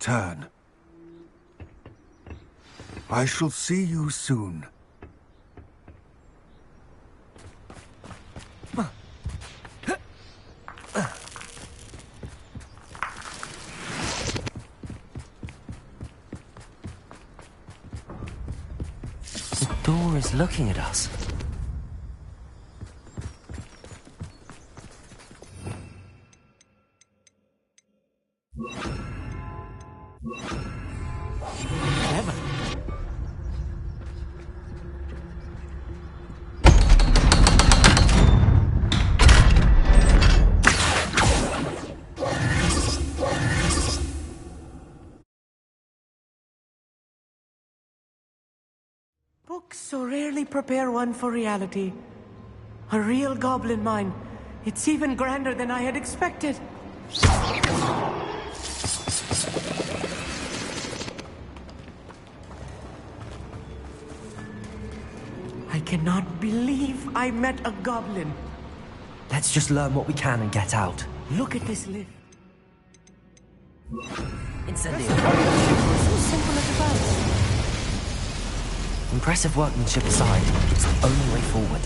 return. I shall see you soon. The door is looking at us. Clever. Books so rarely prepare one for reality. A real goblin mine. It's even grander than I had expected. I cannot believe I met a goblin. Let's just learn what we can and get out. Look at this lift. Incendio. So simple a device. Impressive workmanship aside, it's the only way forward.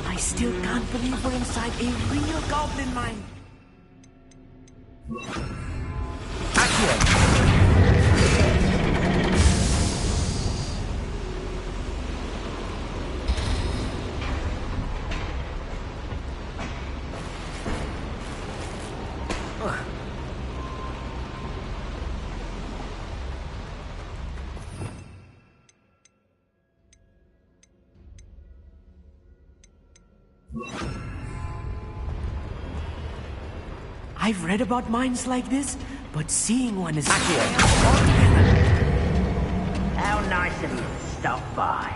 I still can't believe we're inside a real goblin mine. I've read about mines like this, but seeing one is altogether. How nice of you to stop by.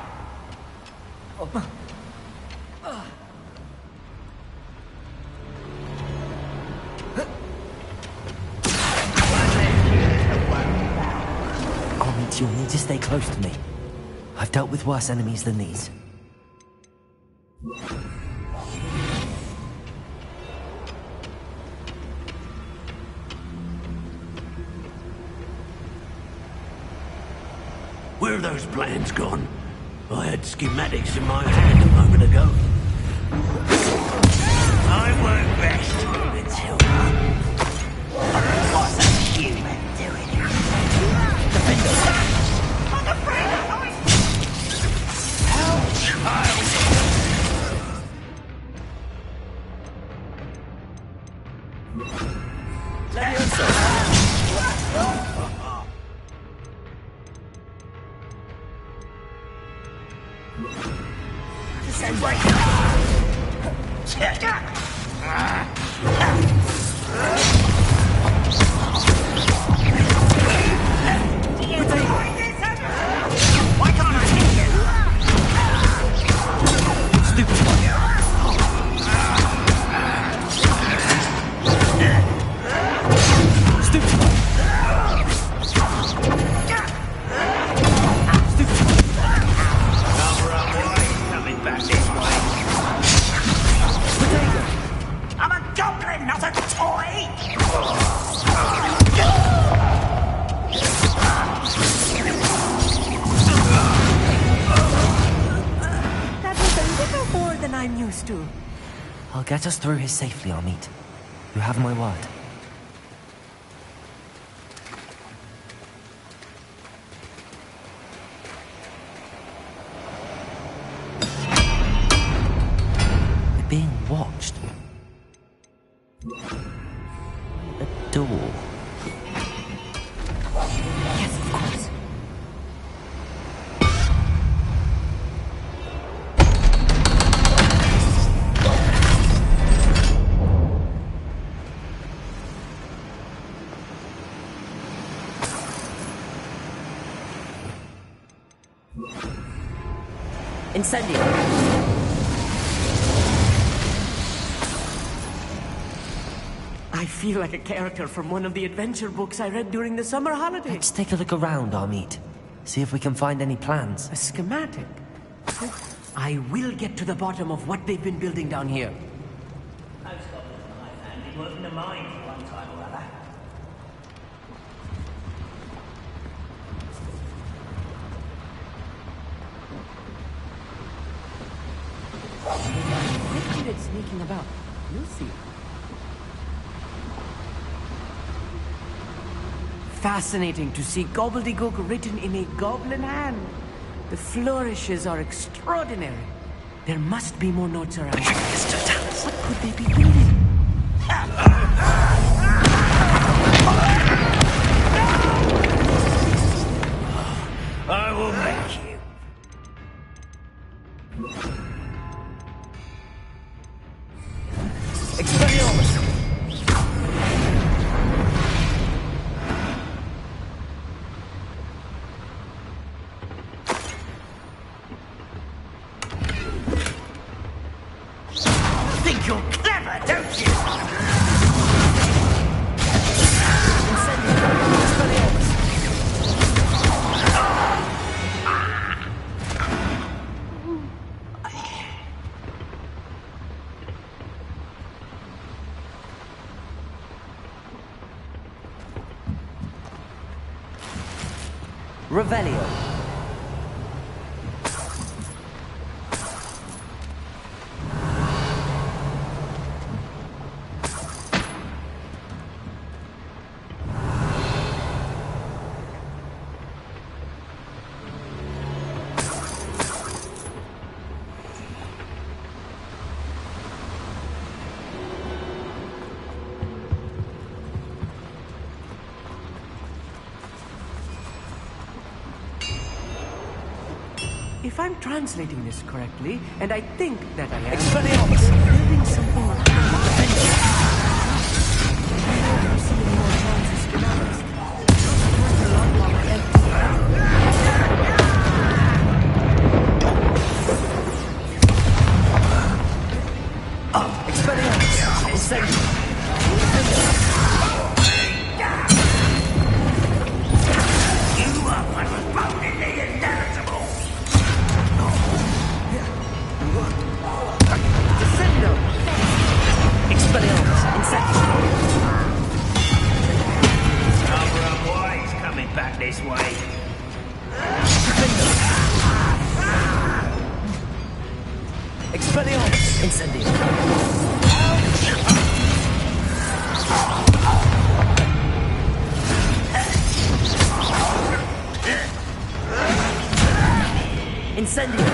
Amit, you'll need to stay close to me. I've dealt with worse enemies than these. Where are those plans gone? I had schematics in my hand a moment ago. I work best until What's a human doing here? I'm afraid Help, child! I'll get us through here safely, Amit. You have my word. We're being watched. A door. Yes, of course. Incendio! I feel like a character from one of the adventure books I read during the summer holidays. Let's take a look around, Amit. See if we can find any plans. A schematic? I will get to the bottom of what they've been building down here. Those goblins in my family worked in the mines at one time or other. Quite good at sneaking about. You'll see. Fascinating to see gobbledygook written in a goblin hand. The flourishes are extraordinary. There must be more notes around. What could they be building? I will make you. Expelliarmus! Think you're clever, don't you? Revelio. If I'm translating this correctly, and I think that I am, Expelliarmus! they're building something around the fence. I don't see any more chances to balance. Just a lot while I empty. Expelliarmus! Incendio! You are what was boundedly inevitable. Descendo! Expelliarmus! Incendio! Abram White's coming back this way. Expelliarmus! Incendio! Incendio!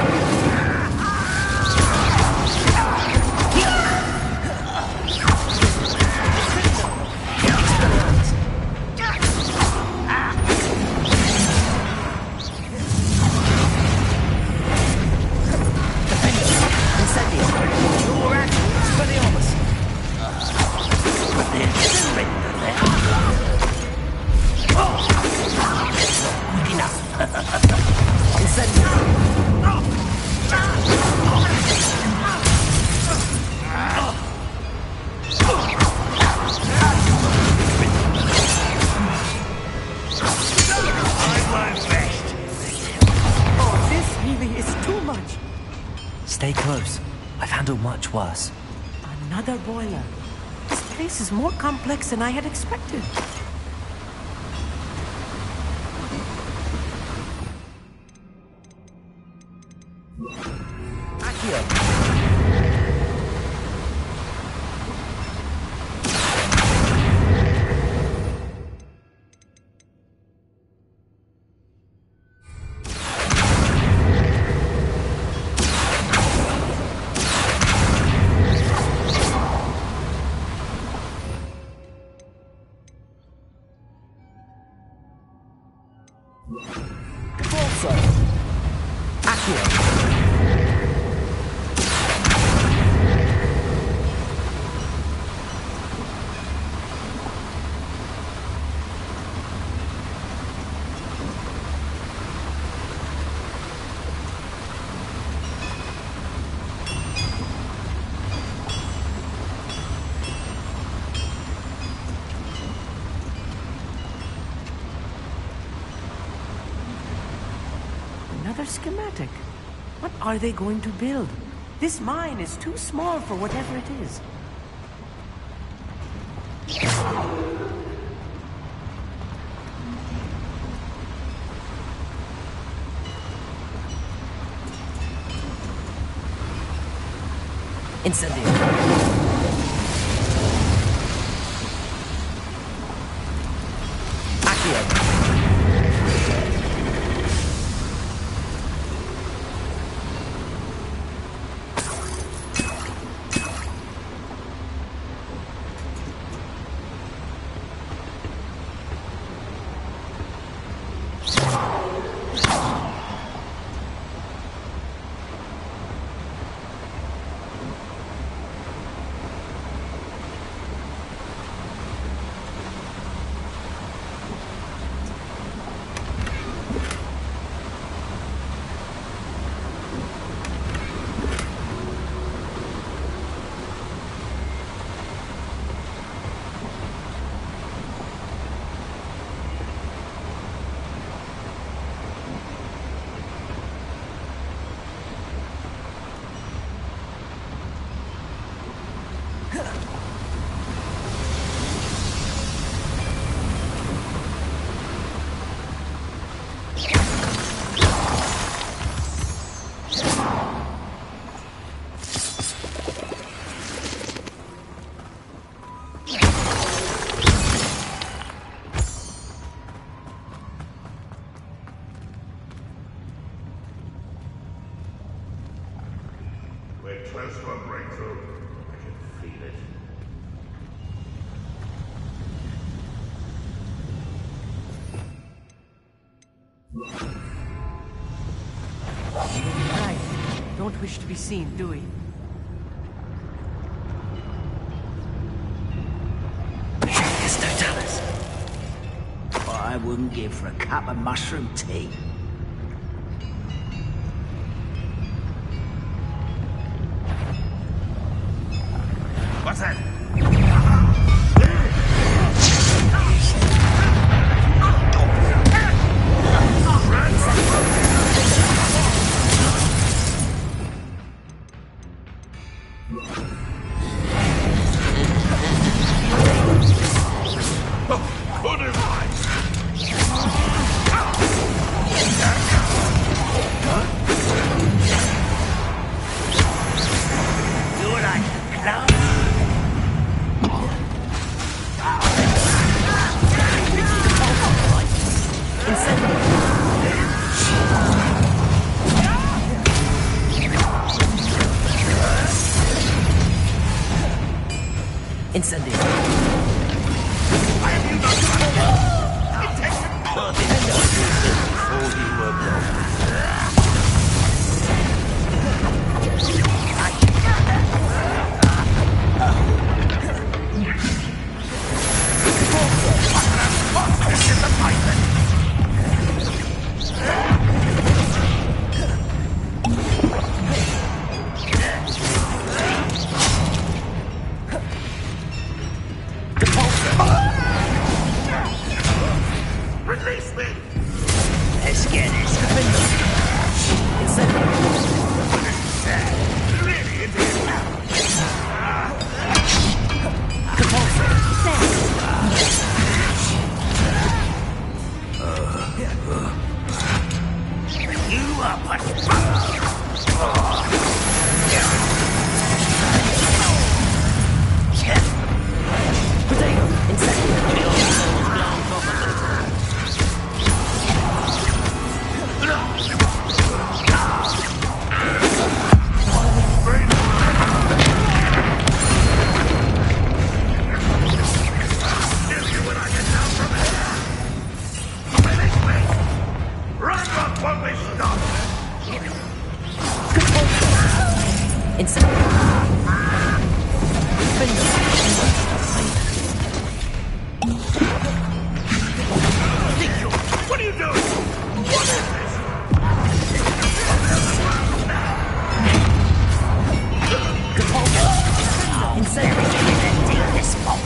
Incendio! Expelliarmus! Incendio! I won't rest. Oh, this really is too much. Stay close. I've handled much worse. Another boiler. This place is more complex than I had expected. Accio! Corso! Accio! Another schematic. What are they going to build? This mine is too small for whatever it is. Incendio. Accio. We're close to a breakthrough. I can feel it. Right. Don't wish to be seen, do we? I wouldn't give for a cup of mushroom tea. What's that? Incendio. Release me! Let's get it. Really into it now. You up a Potato. Incendio. Won't we stop? Incendio. What are you doing? What is this? Incendio. Take this spot.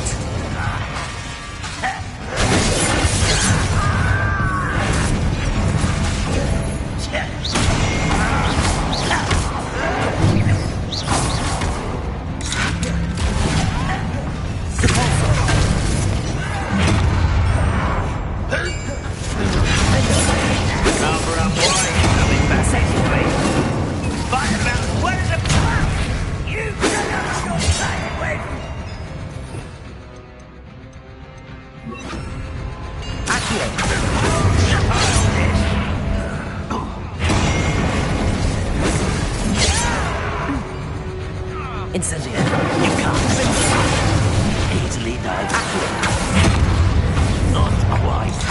Incendio. You can't. Easily done. Not quite.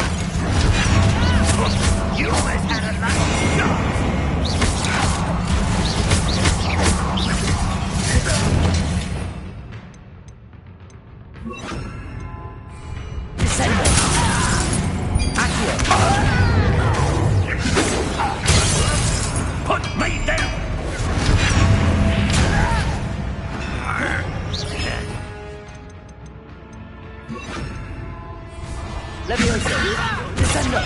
You almost had a lucky shot. Descendant. Accio. Put me down! Levioso. Descendo.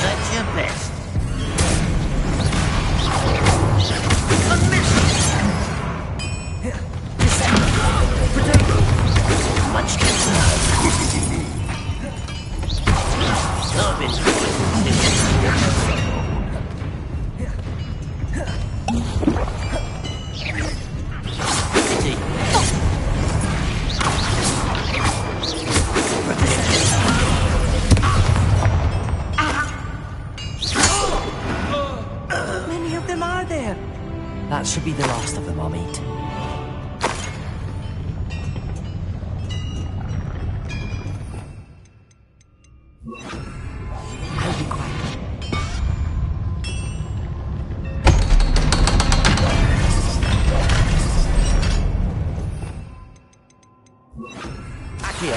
That's your best. Much concern. I've been Many of them are there. That should be the last of them, I'll meet. I'll be quiet. Accio.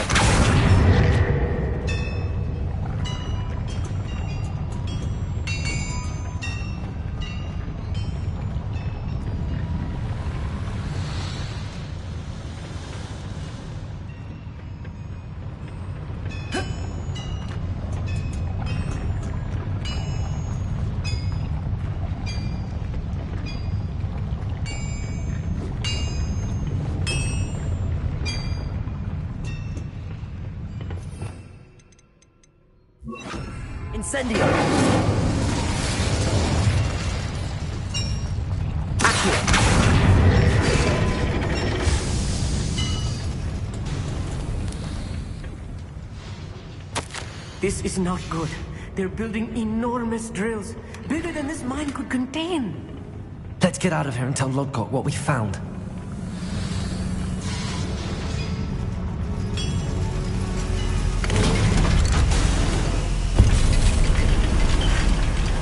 Incendio. Accio. This is not good. They're building enormous drills, bigger than this mine could contain. Let's get out of here and tell Lodgok what we found.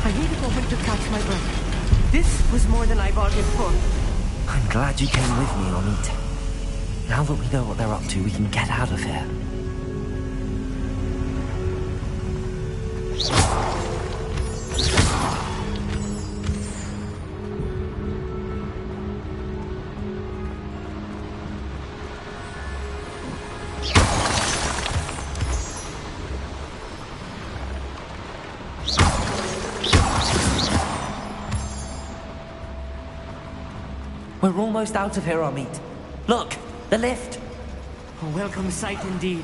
I need a moment to catch my breath. This was more than I bargained for. I'm glad you came with me, Amit. Now that we know what they're up to, we can get out of here. We're almost out of here, Amit. Look, the lift. A welcome sight indeed.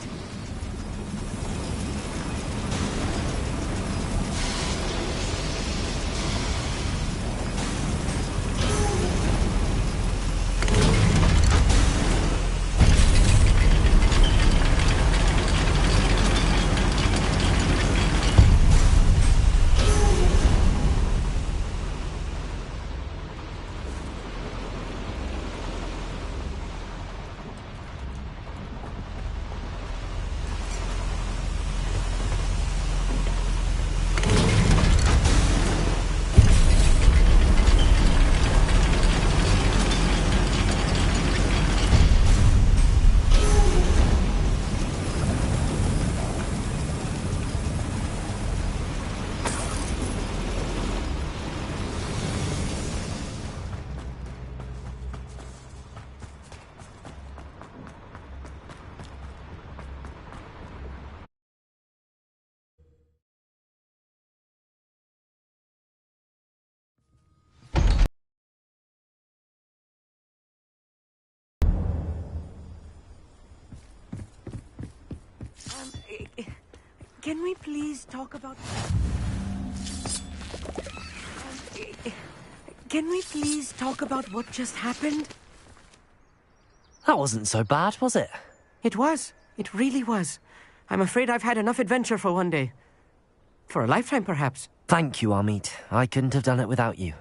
Can we please talk about... Can we please talk about what just happened? That wasn't so bad, was it? It was. It really was. I'm afraid I've had enough adventure for one day. For a lifetime, perhaps. Thank you, Amit. I couldn't have done it without you.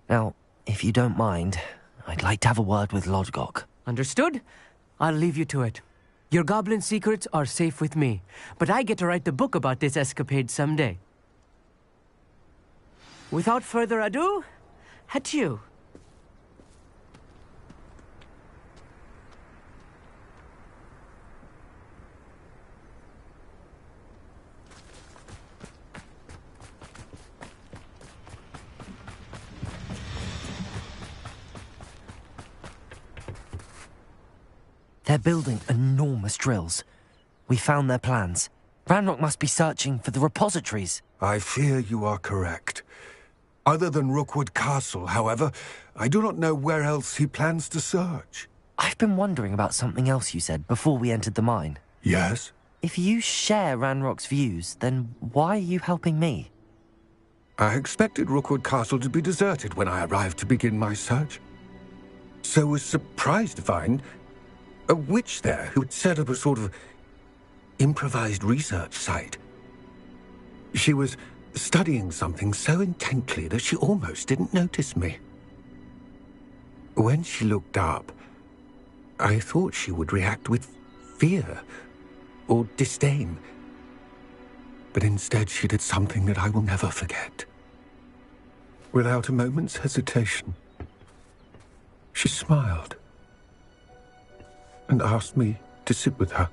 Now, If you don't mind, I'd like to have a word with Lodgok. Understood? I'll leave you to it. Your goblin secrets are safe with me, but I get to write the book about this escapade someday. Without further ado, adieu. They're building enormous drills. We found their plans. Ranrock must be searching for the repositories. I fear you are correct. Other than Rookwood Castle, however, I do not know where else he plans to search. I've been wondering about something else you said before we entered the mine. Yes? If you share Ranrock's views, then why are you helping me? I expected Rookwood Castle to be deserted when I arrived to begin my search. So was surprised to find a witch there who had set up a sort of improvised research site. She was studying something so intently that she almost didn't notice me. When she looked up, I thought she would react with fear or disdain. But instead she did something that I will never forget. Without a moment's hesitation, she smiled and asked me to sit with her.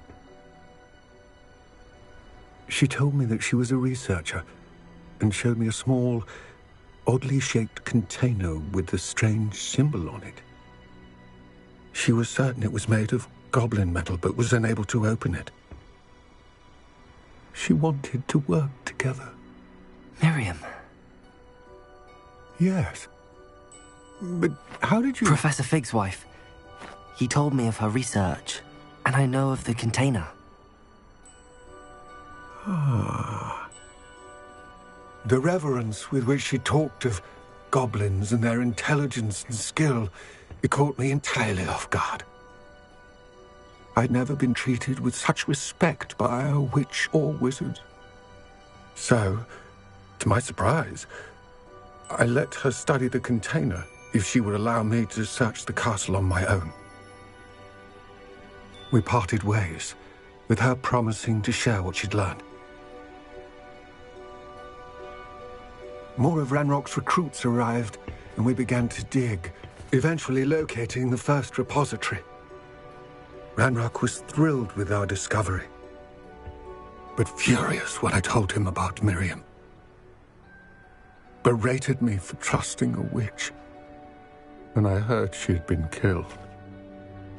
She told me that she was a researcher and showed me a small, oddly shaped container with a strange symbol on it. She was certain it was made of goblin metal, but was unable to open it. She wanted to work together. Miriam. Yes. But how did you... Professor Fig's wife. He told me of her research, and I know of the container. Ah. The reverence with which she talked of goblins and their intelligence and skill, it caught me entirely off guard. I'd never been treated with such respect by a witch or wizard. So, to my surprise, I let her study the container if she would allow me to search the castle on my own. We parted ways, with her promising to share what she'd learned. More of Ranrock's recruits arrived, and we began to dig, eventually locating the first repository. Ranrock was thrilled with our discovery, but furious when I told him about Miriam. Berated me for trusting a witch when I heard she had been killed.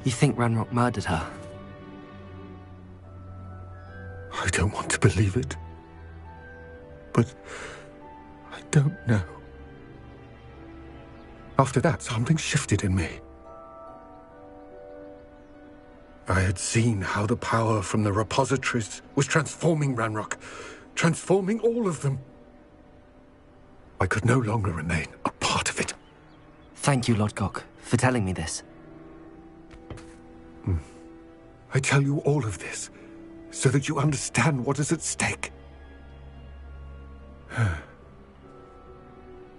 You think Ranrock murdered her? I don't want to believe it, but I don't know. After that, something shifted in me. I had seen how the power from the repositories was transforming Ranrock, transforming all of them. I could no longer remain a part of it. Thank you, Lodgok, for telling me this. I tell you all of this so that you understand what is at stake.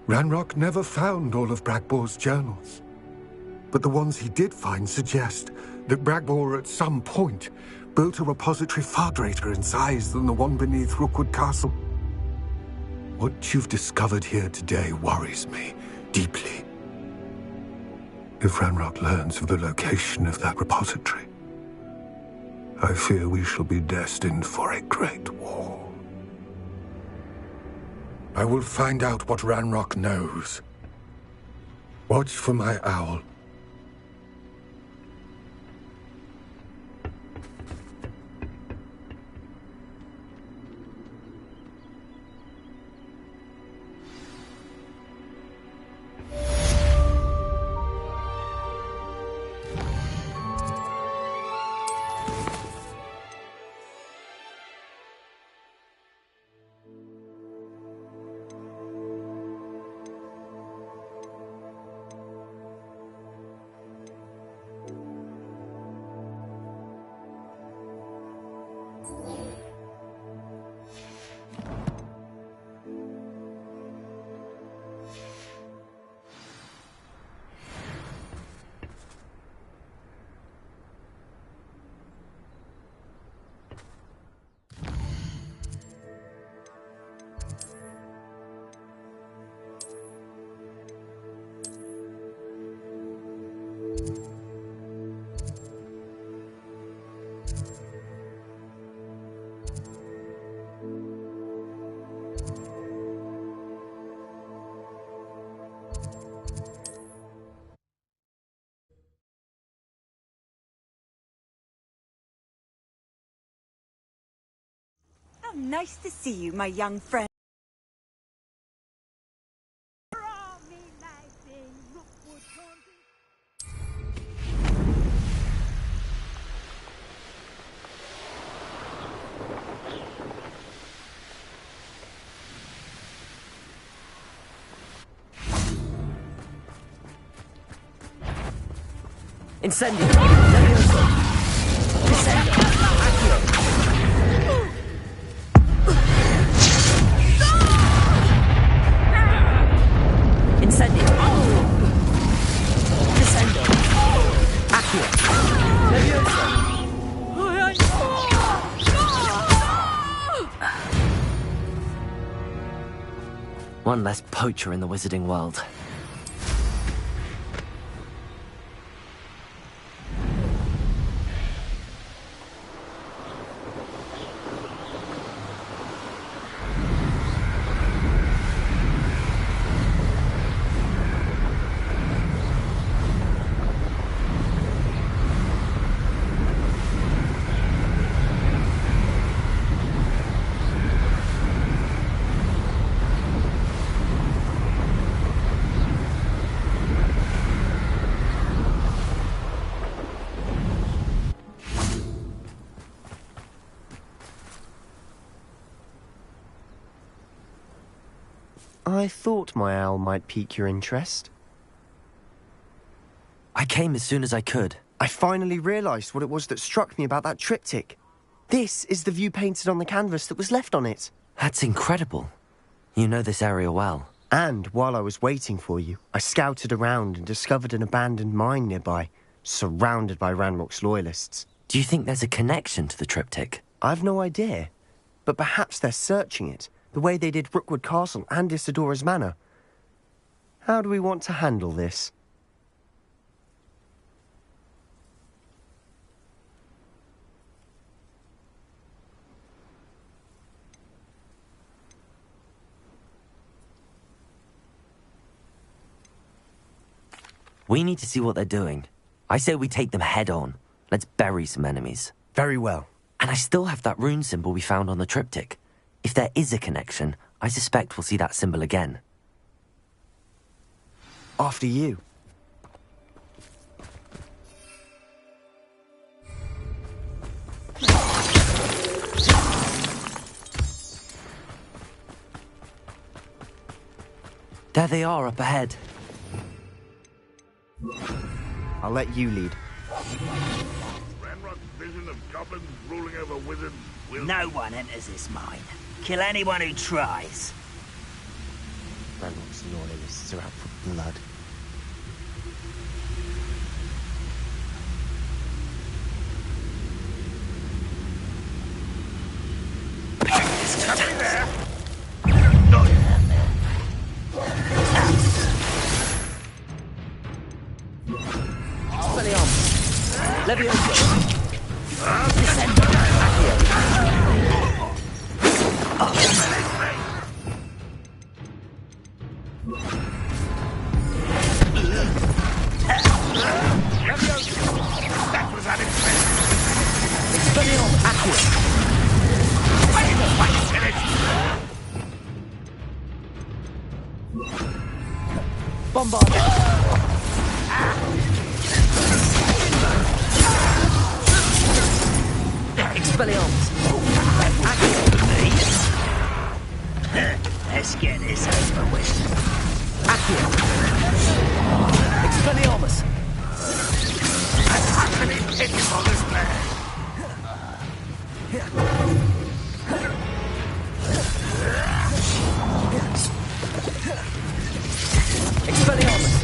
Ranrock never found all of Bragbor's journals, but the ones he did find suggest that Bragbor at some point built a repository far greater in size than the one beneath Rookwood Castle. What you've discovered here today worries me deeply. If Ranrock learns of the location of that repository, I fear we shall be destined for a great war. I will find out what Ranrock knows. Watch for my owl. Nice to see you, my young friend. Incendio! Levioso! Descendo! Accio! Incendio! Descendo! Accio! Levioso! One less poacher in the wizarding world. I thought my owl might pique your interest. I came as soon as I could. I finally realised what it was that struck me about that triptych. This is the view painted on the canvas that was left on it. That's incredible. You know this area well. And while I was waiting for you, I scouted around and discovered an abandoned mine nearby, surrounded by Ranrock's loyalists. Do you think there's a connection to the triptych? I've no idea, but perhaps they're searching it, the way they did Rookwood Castle and Isidora's Manor. How do we want to handle this? We need to see what they're doing. I say we take them head on. Let's bury some enemies. Very well. And I still have that rune symbol we found on the triptych. If there is a connection, I suspect we'll see that symbol again. After you. There they are up ahead. I'll let you lead. Ranrock's vision of goblins ruling over wizards will... No one enters this mine. Kill anyone who tries. Ranrock's loyalists are out for blood. Levioso! Descendo! Accio! That was unexpected! Expelliarmus! Accio! Bombard! Expelliarmus! Let's get this over with. Accio! Expelliarmus! Expelliarmus!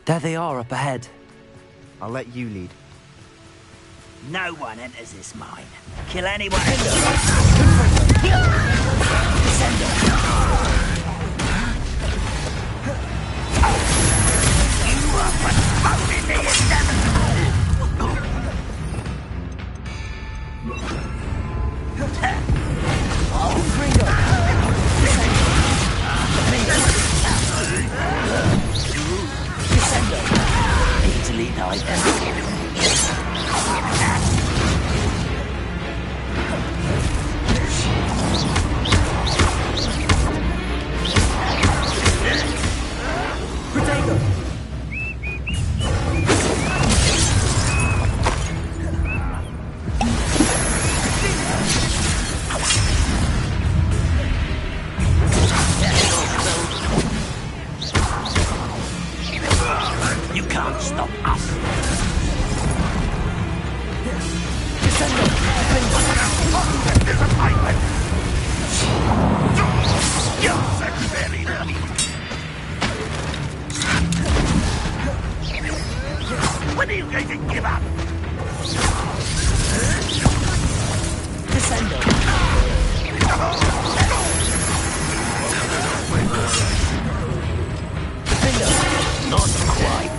There they are up ahead. I'll let you lead. No one enters this mine. Kill anyone. Easily died then. You can't stop us. When are you going to give up? Not quite.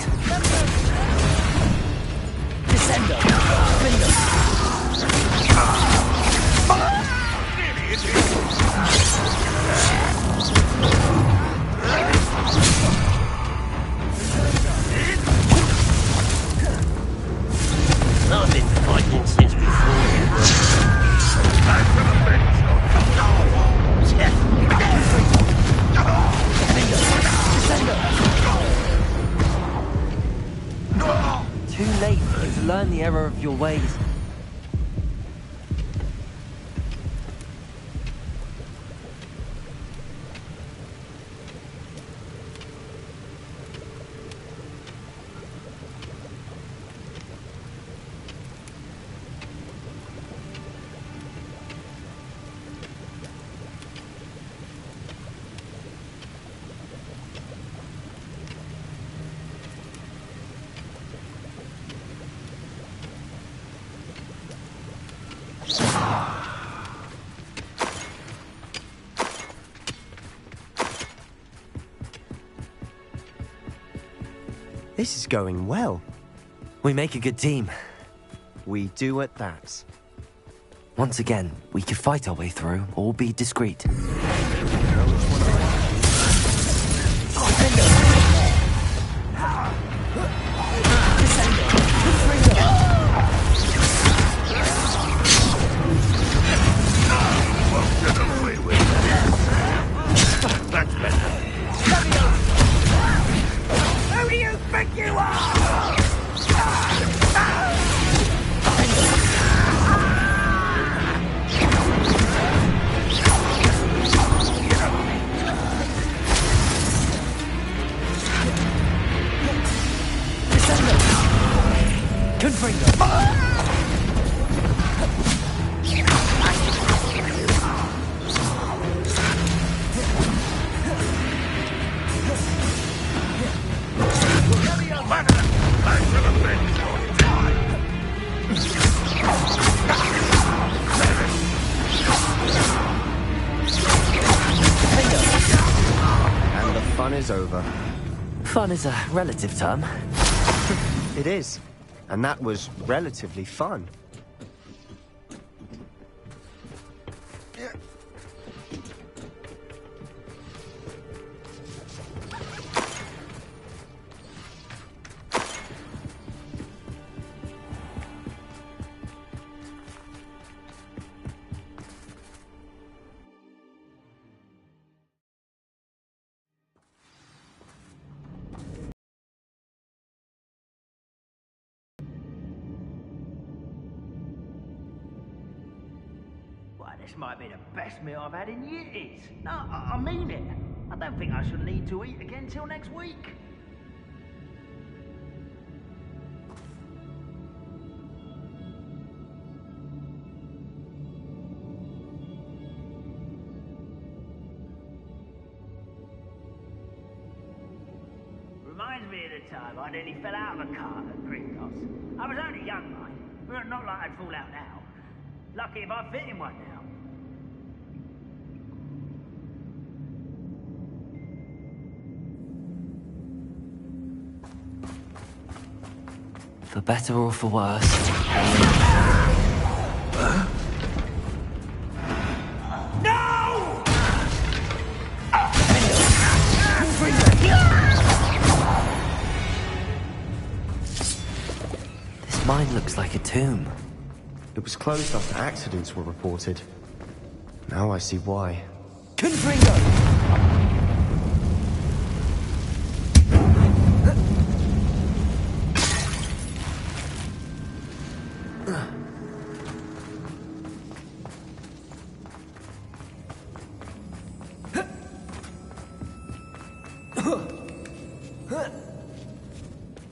I've been fighting since before you Too late. You've learned the error of your ways. This is going well. We make a good team. We do at that. Once again, we could fight our way through or be discreet. Who do you think you are? And the fun is over. Fun is a relative term. It is. And that was relatively fun. Why, this might be the best meal I've had in years. No, I mean it. I don't think I shall need to eat again till next week. Reminds me of the time I nearly fell out of a cart at Gringotts. I was only young, mind, but not like I'd fall out now. Lucky if I fit in one now. For better or for worse. No! This mine looks like a tomb. It was closed after accidents were reported. Now I see why. Confringo!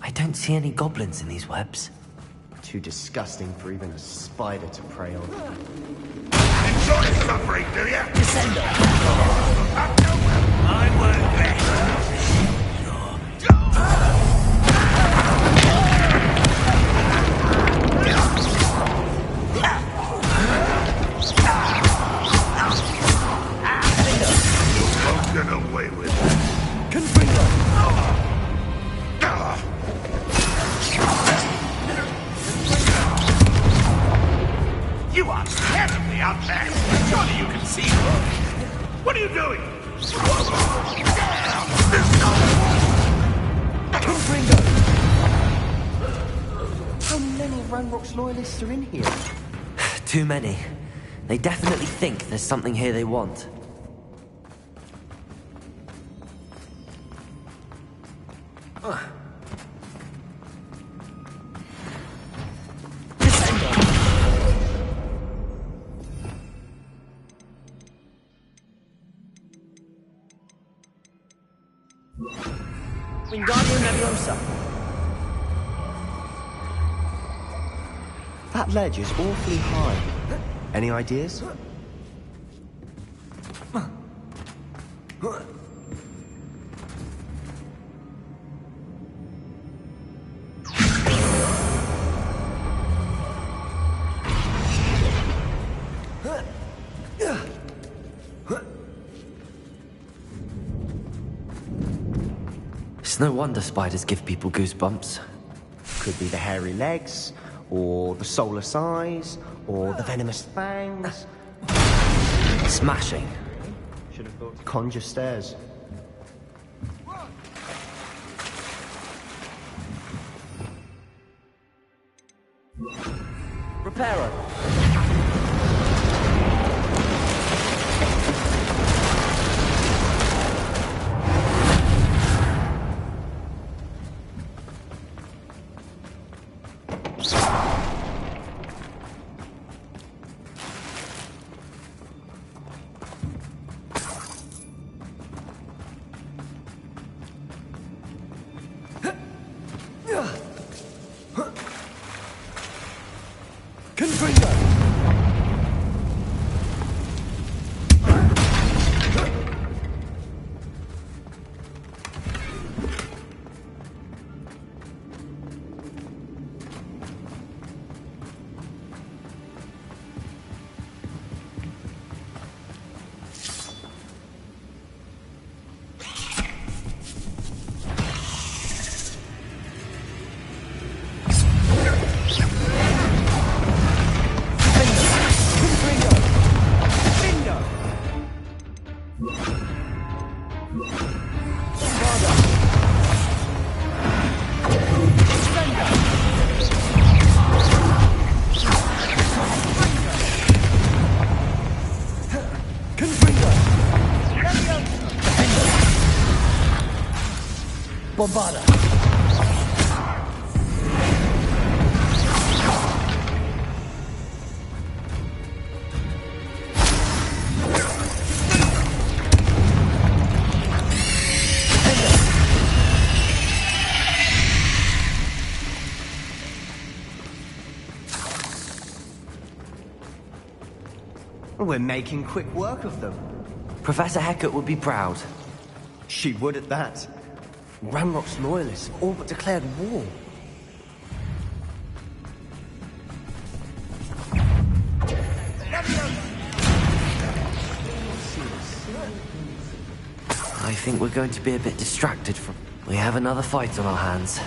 I don't see any goblins in these webs. Too disgusting for even a spider to prey on. Enjoy suffering, do you? Descendo! I work best. You won't get away with it. Confringo! You are terribly out there. Surely you can see. What are you doing? Confringo! How many Ranrock's loyalists are in here? Too many. They definitely think there's something here they want. Wingardium Leviosa. That ledge is awfully high. Any ideas? It's no wonder spiders give people goosebumps. Could be the hairy legs, or the soulless eyes, or the venomous fangs. Smashing. Should have thought to conjure stairs. Reparo. Bombada. We're making quick work of them. Professor Hecat would be proud. She would at that. Ranrock's loyalists have all but declared war. I think we're going to be a bit distracted from... We have another fight on our hands.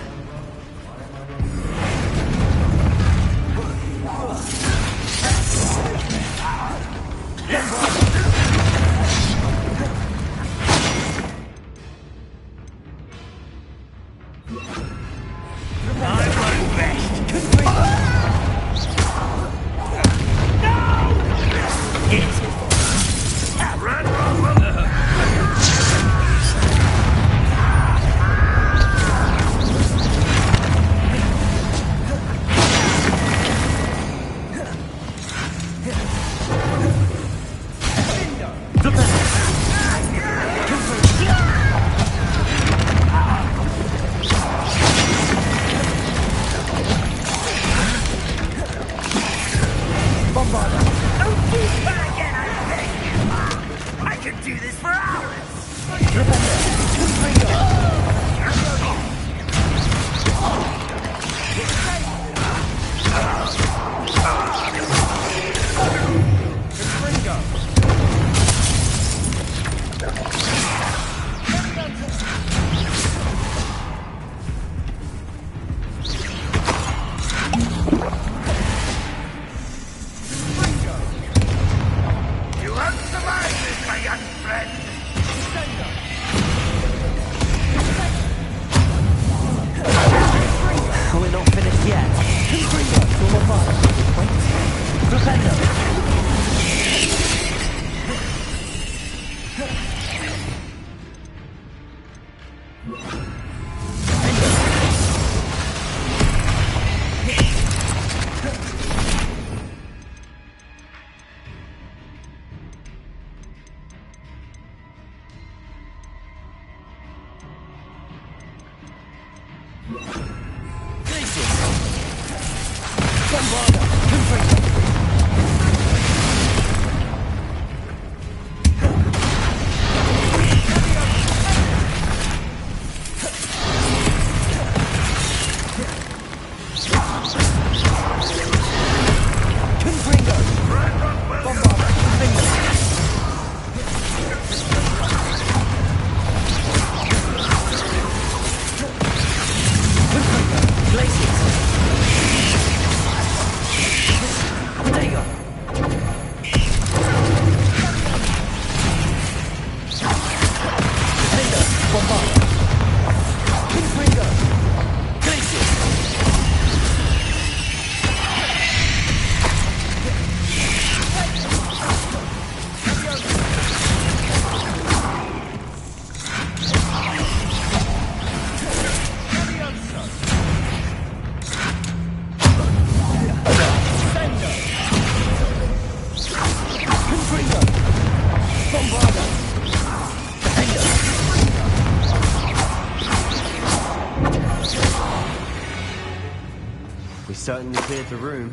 Certainly cleared the room.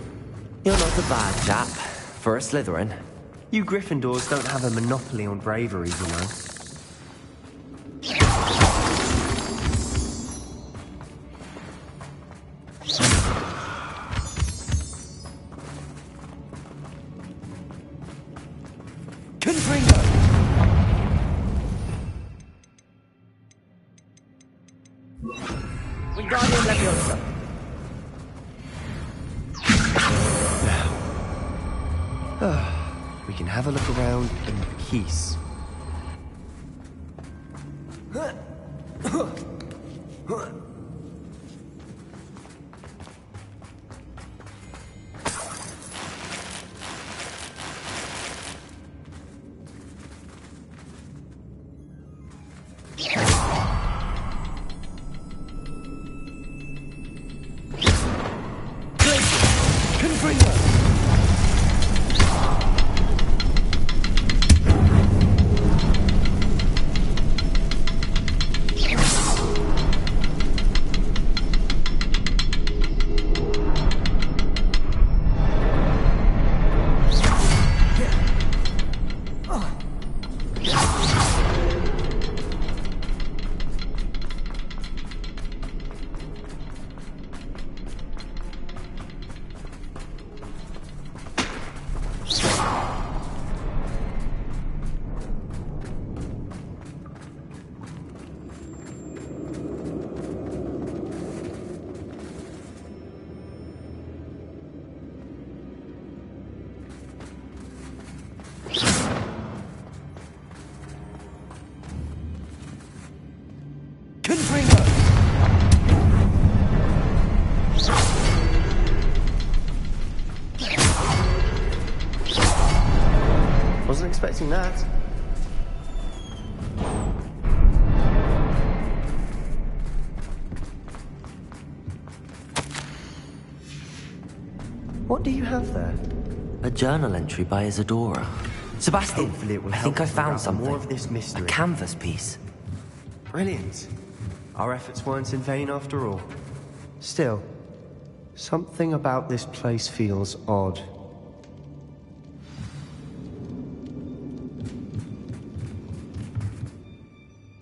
You're not a bad chap. For a Slytherin. You Gryffindors don't have a monopoly on bravery, you know. We can have a look around in peace. Confringo! Wasn't expecting that. What do you have there? A journal entry by Isadora. Sebastian, Hopefully it will I help think I us found unravel something. more of this mystery. A canvas piece. Brilliant. Our efforts weren't in vain after all. Still, something about this place feels odd.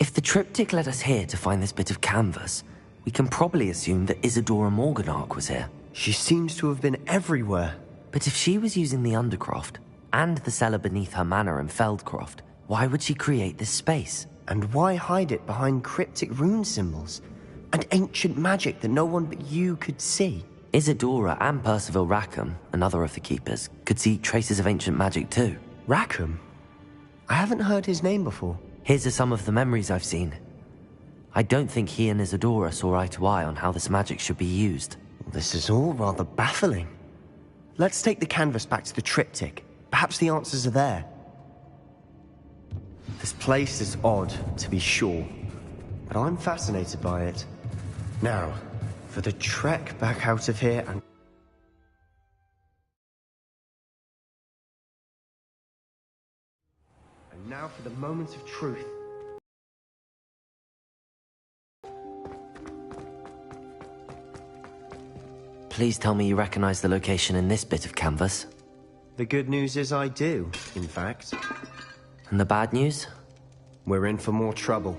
If the triptych led us here to find this bit of canvas, we can probably assume that Isadora Morganach was here. She seems to have been everywhere. But if she was using the Undercroft, and the cellar beneath her manor in Feldcroft, why would she create this space? And why hide it behind cryptic rune symbols? And ancient magic that no one but you could see? Isadora and Percival Rackham, another of the Keepers, could see traces of ancient magic too. Rackham? I haven't heard his name before. His are some of the memories I've seen. I don't think he and Isadora saw eye to eye on how this magic should be used. This is all rather baffling. Let's take the canvas back to the triptych. Perhaps the answers are there. This place is odd, to be sure, but I'm fascinated by it. Now, for the trek back out of here and... And now for the moment of truth. Please tell me you recognize the location in this bit of canvas. The good news is I do, in fact. And the bad news? We're in for more trouble.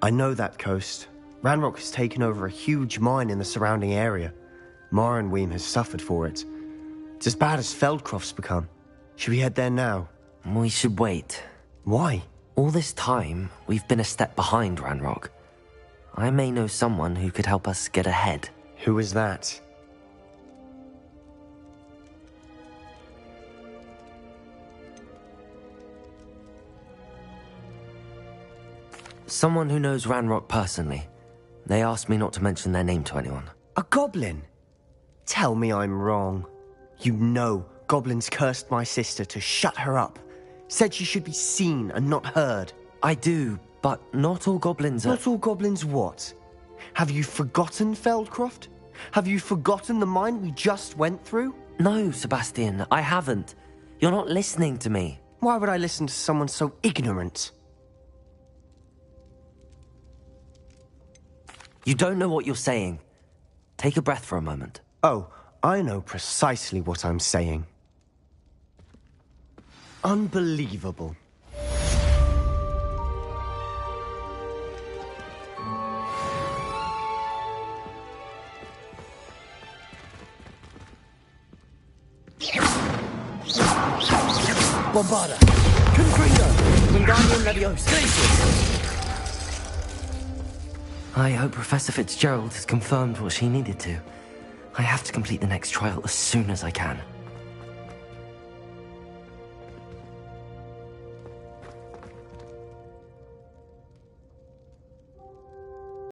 I know that coast. Ranrock has taken over a huge mine in the surrounding area. Morinweem has suffered for it. It's as bad as Feldcroft's become. Should we head there now? We should wait. Why? All this time, we've been a step behind Ranrock. I may know someone who could help us get ahead. Who is that? Someone who knows Ranrock personally. They asked me not to mention their name to anyone. A goblin? Tell me I'm wrong. You know goblins cursed my sister to shut her up. Said she should be seen and not heard. I do, but not all goblins are... Not all goblins what? Have you forgotten Feldcroft? Have you forgotten the mine we just went through? No, Sebastian, I haven't. You're not listening to me. Why would I listen to someone so ignorant? You don't know what you're saying. Take a breath for a moment. Oh, I know precisely what I'm saying. Unbelievable. Bombarda! Confringo! Wingardium Leviosa! Glacius! I hope Professor Fitzgerald has confirmed what she needed to. I have to complete the next trial as soon as I can.